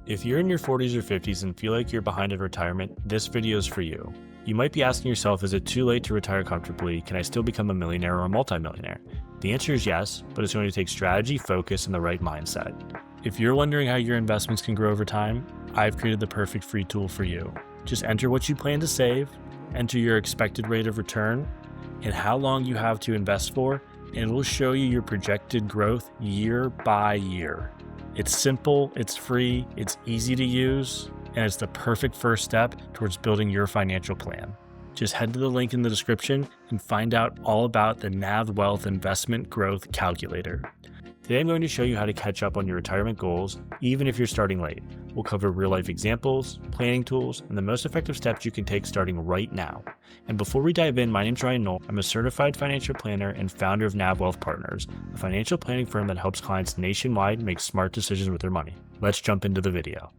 If you're in your 40s or 50s and feel like you're behind in retirement, this video is for you. You might be asking yourself, is it too late to retire comfortably? Can I still become a millionaire or a multimillionaire? The answer is yes, but it's going to take strategy, focus, and the right mindset. If you're wondering how your investments can grow over time, I've created the perfect free tool for you. Just enter what you plan to save, enter your expected rate of return, and how long you have to invest for, and it will show you your projected growth year by year. It's simple, it's free, it's easy to use, and it's the perfect first step towards building your financial plan. Just head to the link in the description and find out all about the NAV Wealth Investment Growth Calculator. Today I'm going to show you how to catch up on your retirement goals, even if you're starting late. We'll cover real-life examples, planning tools, and the most effective steps you can take starting right now. And before we dive in, my name's Ryan Knoll. I'm a certified financial planner and founder of NAV Wealth Partners, a financial planning firm that helps clients nationwide make smart decisions with their money. Let's jump into the video.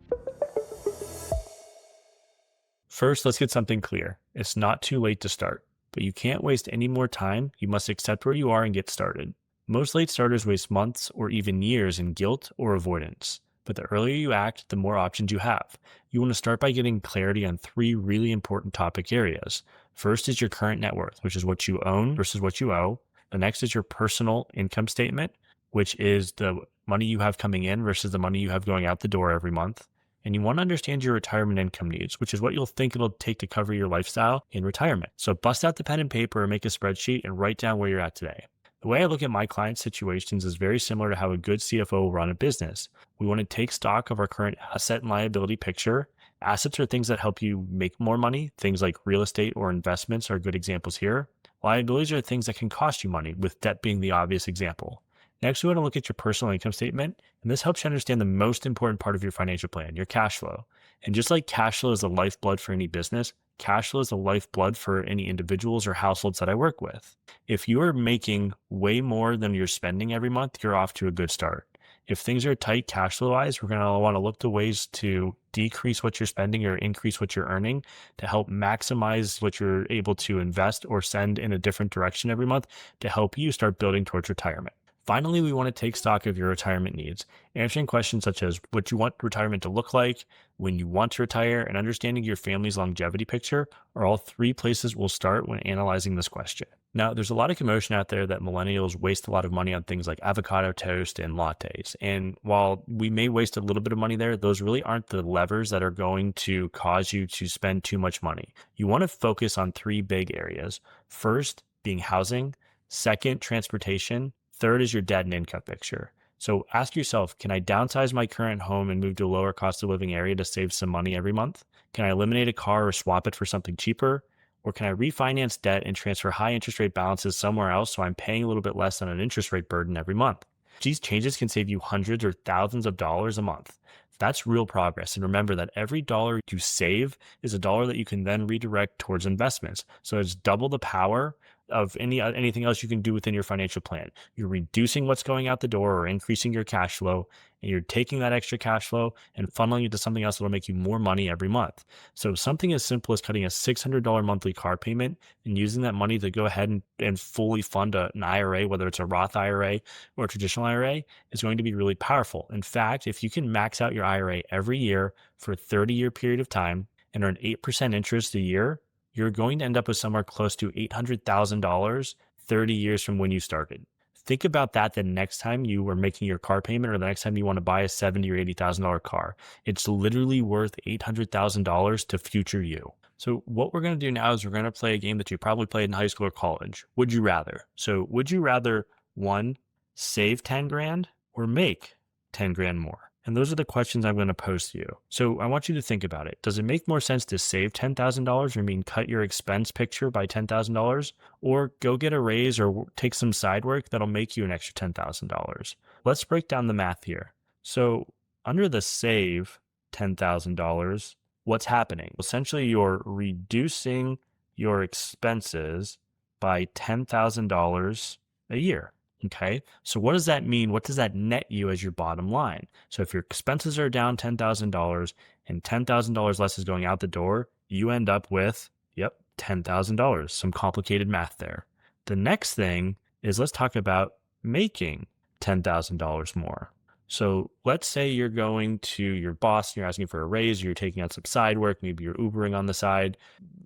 First, let's get something clear. It's not too late to start, but you can't waste any more time. You must accept where you are and get started. Most late starters waste months or even years in guilt or avoidance. But the earlier you act, the more options you have. You want to start by getting clarity on three really important topic areas. First is your current net worth, which is what you own versus what you owe. The next is your personal income statement, which is the money you have coming in versus the money you have going out the door every month. And you want to understand your retirement income needs, which is what you'll think it'll take to cover your lifestyle in retirement. So bust out the pen and paper or make a spreadsheet and write down where you're at today. The way I look at my clients' situations is very similar to how a good CFO will run a business. We want to take stock of our current asset and liability picture. Assets are things that help you make more money. Things like real estate or investments are good examples here. Liabilities are things that can cost you money, with debt being the obvious example. Next, we want to look at your personal income statement, and this helps you understand the most important part of your financial plan, your cash flow. And just like cash flow is the lifeblood for any business, cash flow is the lifeblood for any individuals or households that I work with. If you are making way more than you're spending every month, you're off to a good start. If things are tight cash flow wise, we're going to want to look to ways to decrease what you're spending or increase what you're earning to help maximize what you're able to invest or send in a different direction every month to help you start building towards retirement. Finally, we want to take stock of your retirement needs, answering questions such as what you want retirement to look like, when you want to retire, and understanding your family's longevity picture are all three places we'll start when analyzing this question. Now, there's a lot of commotion out there that millennials waste a lot of money on things like avocado toast and lattes. And while we may waste a little bit of money there, those really aren't the levers that are going to cause you to spend too much money. You want to focus on three big areas. First, being housing. Second, transportation. Third is your debt and income picture. So ask yourself, can I downsize my current home and move to a lower cost of living area to save some money every month? Can I eliminate a car or swap it for something cheaper? Or can I refinance debt and transfer high interest rate balances somewhere else so I'm paying a little bit less on an interest rate burden every month? These changes can save you hundreds or thousands of dollars a month. That's real progress. And remember that every dollar you save is a dollar that you can then redirect towards investments. So it's double the power of anything else you can do within your financial plan. You're reducing what's going out the door or increasing your cash flow, and you're taking that extra cash flow and funneling it to something else that'll make you more money every month. So something as simple as cutting a $600 monthly car payment and using that money to go ahead and fully fund an IRA, whether it's a Roth IRA or a traditional IRA, is going to be really powerful. In fact, if you can max out your IRA every year for a 30-year period of time and earn 8% interest a year, you're going to end up with somewhere close to $800,000 30 years from when you started. Think about that the next time you are making your car payment or the next time you want to buy a $70,000 or $80,000 car. It's literally worth $800,000 to future you. So what we're going to do now is we're going to play a game that you probably played in high school or college. Would you rather? So would you rather, one, save 10 grand or make 10 grand more? And those are the questions I'm going to pose to you. So I want you to think about it. Does it make more sense to save $10,000 or mean cut your expense picture by $10,000 or go get a raise or take some side work that'll make you an extra $10,000? Let's break down the math here. So under the save $10,000, what's happening? Essentially, you're reducing your expenses by $10,000 a year. Okay, so what does that mean? What does that net you as your bottom line? So if your expenses are down $10,000 and $10,000 less is going out the door, you end up with, $10,000. Some complicated math there. The next thing is let's talk about making $10,000 more. So let's say you're going to your boss and you're asking for a raise, or you're taking on some side work, maybe you're Ubering on the side,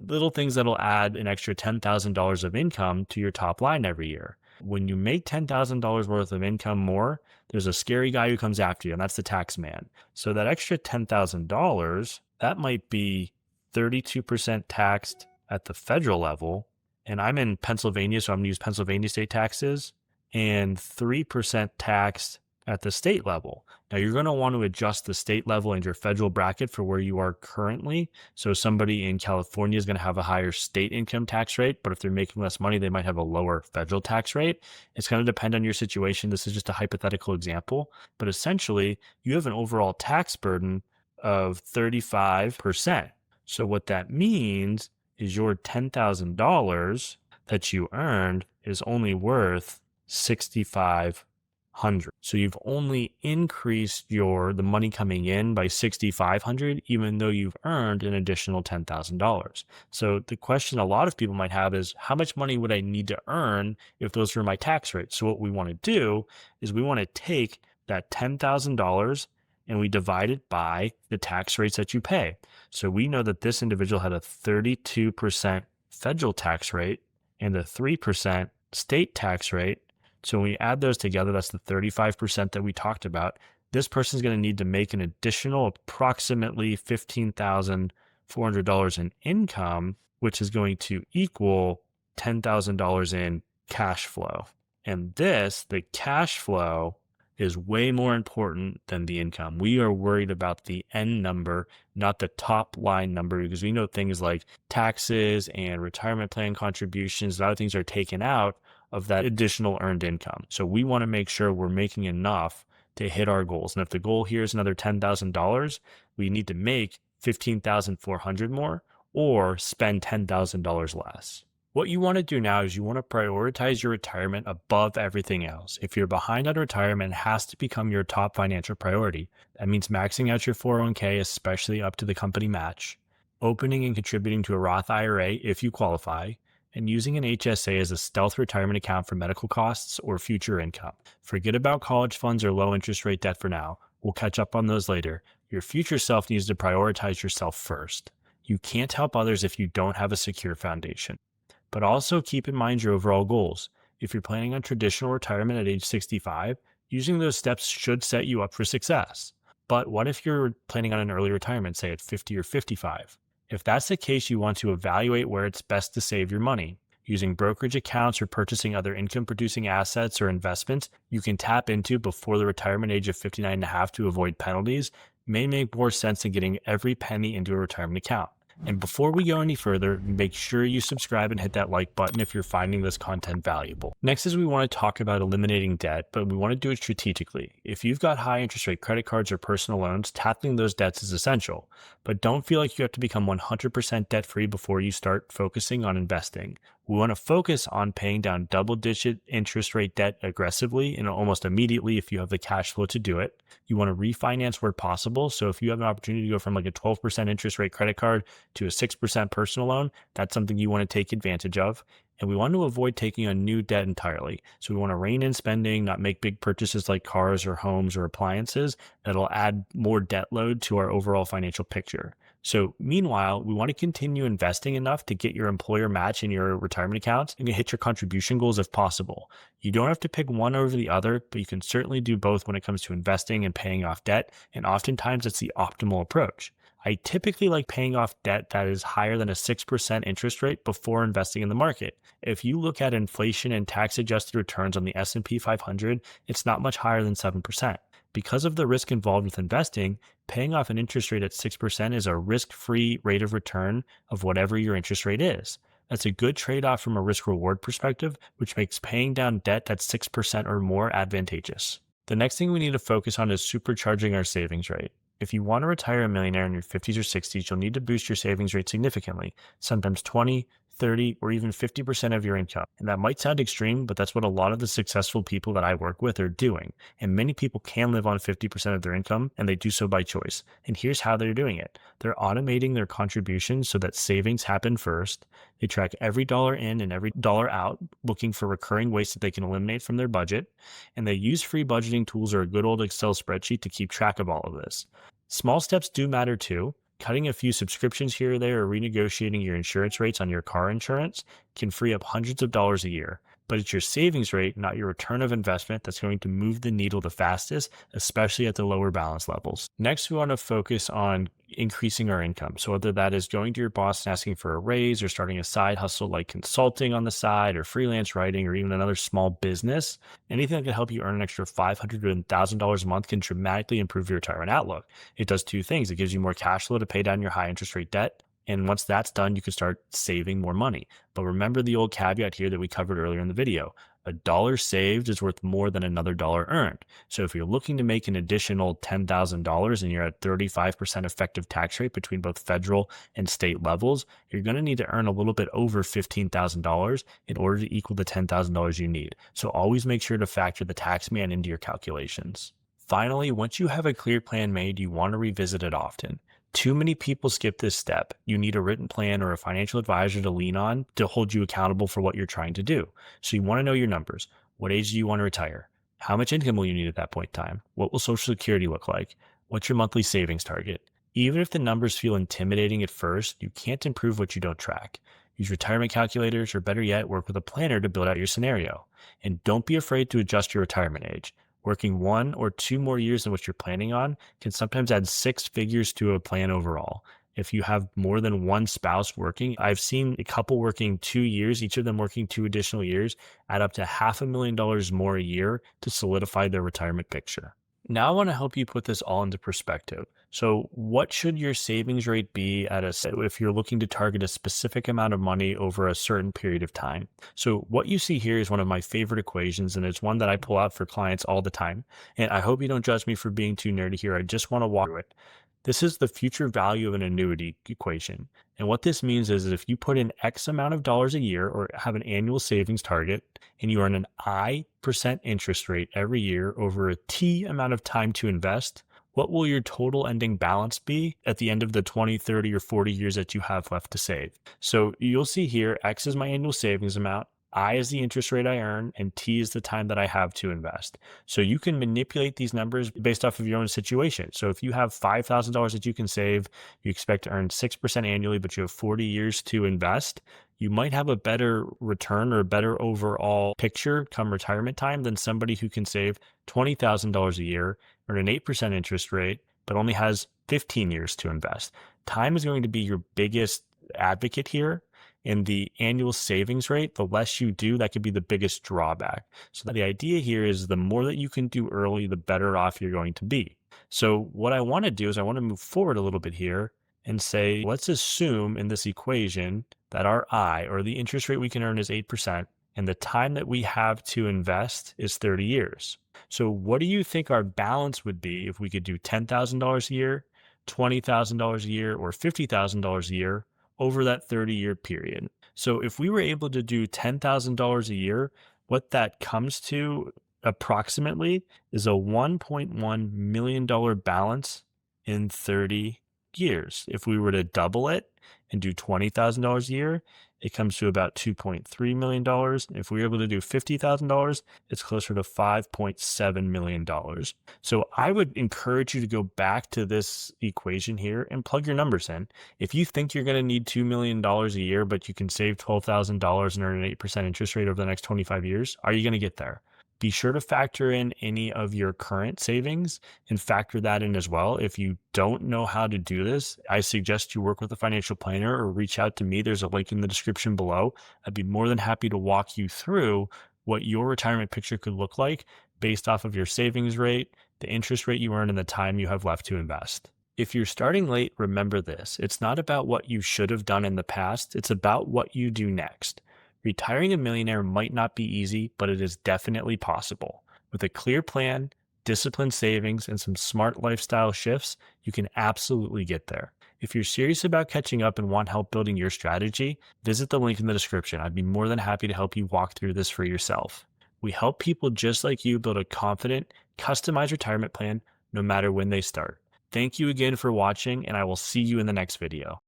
little things that'll add an extra $10,000 of income to your top line every year. When you make $10,000 worth of income more, there's a scary guy who comes after you, and that's the tax man. So that extra $10,000, that might be 32% taxed at the federal level. And I'm in Pennsylvania, so I'm going to use Pennsylvania state taxes, and 3% taxed at the state level. Now, you're going to want to adjust the state level and your federal bracket for where you are currently. So somebody in California is going to have a higher state income tax rate, but if they're making less money, they might have a lower federal tax rate. It's going to depend on your situation. This is just a hypothetical example, but essentially, you have an overall tax burden of 35%. So what that means is your $10,000 that you earned is only worth 6,500. So you've only increased the money coming in by 6,500, even though you've earned an additional $10,000. So the question a lot of people might have is, how much money would I need to earn if those were my tax rates? So what we want to do is we want to take that $10,000 and we divide it by the tax rates that you pay. So we know that this individual had a 32% federal tax rate and a 3% state tax rate. So when we add those together, that's the 35% that we talked about. This person is going to need to make an additional approximately $15,400 in income, which is going to equal $10,000 in cash flow. And the cash flow, is way more important than the income. We are worried about the end number, not the top line number, because we know things like taxes and retirement plan contributions and other things are taken out of that additional earned income. So we want to make sure we're making enough to hit our goals. And if the goal here is another $10,000, we need to make $15,400 more or spend $10,000 less. What you want to do now is you want to prioritize your retirement above everything else. If you're behind on retirement, it has to become your top financial priority. That means maxing out your 401k, especially up to the company match, opening and contributing to a Roth IRA if you qualify, and using an HSA as a stealth retirement account for medical costs or future income. Forget about college funds or low interest rate debt for now. We'll catch up on those later. Your future self needs to prioritize yourself first. You can't help others if you don't have a secure foundation. But also keep in mind your overall goals. If you're planning on traditional retirement at age 65, using those steps should set you up for success. But what if you're planning on an early retirement, say at 50 or 55? If that's the case, you want to evaluate where it's best to save your money. Using brokerage accounts or purchasing other income-producing assets or investments you can tap into before the retirement age of 59 and a half to avoid penalties may make more sense than getting every penny into a retirement account. And before we go any further, make sure you subscribe and hit that like button if you're finding this content valuable. Next is we want to talk about eliminating debt, but we want to do it strategically. If you've got high interest rate credit cards or personal loans, tackling those debts is essential, but don't feel like you have to become 100% debt free before you start focusing on investing. We want to focus on paying down double-digit interest rate debt aggressively and almost immediately if you have the cash flow to do it. You want to refinance where possible. So if you have an opportunity to go from like a 12% interest rate credit card to a 6% personal loan, that's something you want to take advantage of. And we want to avoid taking on new debt entirely. So we want to rein in spending, not make big purchases like cars or homes or appliances that'll add more debt load to our overall financial picture. So meanwhile, we want to continue investing enough to get your employer match in your retirement accounts and hit your contribution goals if possible. You don't have to pick one over the other, but you can certainly do both when it comes to investing and paying off debt. And oftentimes it's the optimal approach. I typically like paying off debt that is higher than a 6% interest rate before investing in the market. If you look at inflation and tax adjusted returns on the S&P 500, it's not much higher than 7%. Because of the risk involved with investing, paying off an interest rate at 6% is a risk-free rate of return of whatever your interest rate is. That's a good trade-off from a risk-reward perspective, which makes paying down debt that's 6% or more advantageous. The next thing we need to focus on is supercharging our savings rate. If you want to retire a millionaire in your 50s or 60s, you'll need to boost your savings rate significantly, sometimes 20, 30, or even 50% of your income. And that might sound extreme, but that's what a lot of the successful people that I work with are doing. And many people can live on 50% of their income, and they do so by choice. And here's how they're doing it. They're automating their contributions so that savings happen first. They track every dollar in and every dollar out, looking for recurring waste that they can eliminate from their budget. And they use free budgeting tools or a good old Excel spreadsheet to keep track of all of this. Small steps do matter too. Cutting a few subscriptions here or there or renegotiating your insurance rates on your car insurance can free up hundreds of dollars a year. But it's your savings rate, not your return of investment, that's going to move the needle the fastest, especially at the lower balance levels. Next, we want to focus on increasing our income. So whether that is going to your boss and asking for a raise or starting a side hustle like consulting on the side or freelance writing or even another small business, anything that can help you earn an extra $500 to $1,000 a month can dramatically improve your retirement outlook. It does two things. It gives you more cash flow to pay down your high interest rate debt. And once that's done, you can start saving more money. But remember the old caveat here that we covered earlier in the video. A dollar saved is worth more than another dollar earned. So if you're looking to make an additional $10,000 and you're at 35% effective tax rate between both federal and state levels, you're going to need to earn a little bit over $15,000 in order to equal the $10,000 you need. So always make sure to factor the tax man into your calculations. Finally, once you have a clear plan made, you want to revisit it often. Too many people skip this step. You need a written plan or a financial advisor to lean on to hold you accountable for what you're trying to do. So you want to know your numbers. What age do you want to retire? How much income will you need at that point in time? What will Social Security look like? What's your monthly savings target? Even if the numbers feel intimidating at first, you can't improve what you don't track. Use retirement calculators, or better yet, work with a planner to build out your scenario. And don't be afraid to adjust your retirement age. Working 1 or 2 more years than what you're planning on can sometimes add 6 figures to a plan overall. If you have more than one spouse working, I've seen a couple working 2 years, each of them working 2 additional years, add up to $500,000 more a year to solidify their retirement picture. Now I want to help you put this all into perspective. So what should your savings rate be if you're looking to target a specific amount of money over a certain period of time? So what you see here is one of my favorite equations, and it's one that I pull out for clients all the time. And I hope you don't judge me for being too nerdy here. I just want to walk through it. This is the future value of an annuity equation. And what this means is if you put in X amount of dollars a year or have an annual savings target and you earn an I% interest rate every year over a T amount of time to invest, what will your total ending balance be at the end of the 20, 30, or 40 years that you have left to save? So you'll see here, X is my annual savings amount, I is the interest rate I earn, and T is the time that I have to invest. So you can manipulate these numbers based off of your own situation. So if you have $5,000 that you can save, you expect to earn 6% annually, but you have 40 years to invest, you might have a better return or a better overall picture come retirement time than somebody who can save $20,000 a year, earn an 8% interest rate, but only has 15 years to invest. Time is going to be your biggest advocate here. In the annual savings rate, the less you do, that could be the biggest drawback. So the idea here is the more that you can do early, the better off you're going to be. So what I want to do is I want to move forward a little bit here and say, let's assume in this equation that our I, or the interest rate we can earn, is 8%, and the time that we have to invest is 30 years. So what do you think our balance would be if we could do $10,000 a year, $20,000 a year, or $50,000 a year over that 30-year period? So if we were able to do $10,000 a year, what that comes to approximately is a $1.1 million balance in 30 years. If we were to double it and do $20,000 a year, it comes to about $2.3 million. If we were able to do $50,000, it's closer to $5.7 million. So I would encourage you to go back to this equation here and plug your numbers in. If you think you're going to need $2 million a year, but you can save $12,000 and earn an 8% interest rate over the next 25 years, are you going to get there? Be sure to factor in any of your current savings and factor that in as well. If you don't know how to do this, I suggest you work with a financial planner or reach out to me. There's a link in the description below. I'd be more than happy to walk you through what your retirement picture could look like based off of your savings rate, the interest rate you earn, and the time you have left to invest. If you're starting late, remember this. It's not about what you should have done in the past. It's about what you do next. Retiring a millionaire might not be easy, but it is definitely possible. With a clear plan, disciplined savings, and some smart lifestyle shifts, you can absolutely get there. If you're serious about catching up and want help building your strategy, visit the link in the description. I'd be more than happy to help you walk through this for yourself. We help people just like you build a confident, customized retirement plan no matter when they start. Thank you again for watching, and I will see you in the next video.